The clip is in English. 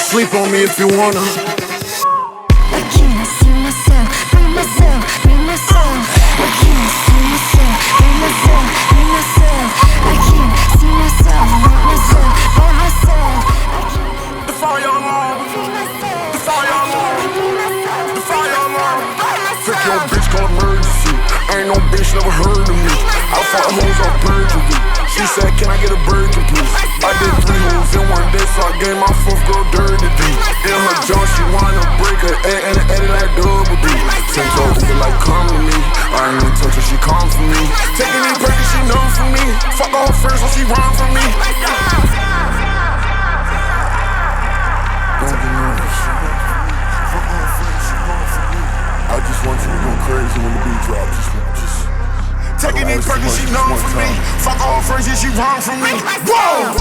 sleep on me if you wanna. I can't see myself, bring myself, bring myself. I can't see myself, bring myself, bring myself. I can't see myself, bring myself, by myself. The fire alarm, the fire alarm, the fire alarm. Took your bitch, call emergency. Ain't no bitch never heard of me. I fought hoes on perjury. She said, can I get a burger, please? I did 3 hoes in one day, so I gave my 4th girl dirty D. In her junk, she wanna break her A and edit like double D. Sent her Uber like, come to me. I ain't even touch her, she come for me. Taking me crazy, she know for me. Fuck all her friends, so she run from me. Don't get nervous. Fuck all her friends, she run from me. I just want you to go crazy when the beat drops. Just taking these perkins, she known for me. Fuck all her friends, yeah, she run from me. Whoa!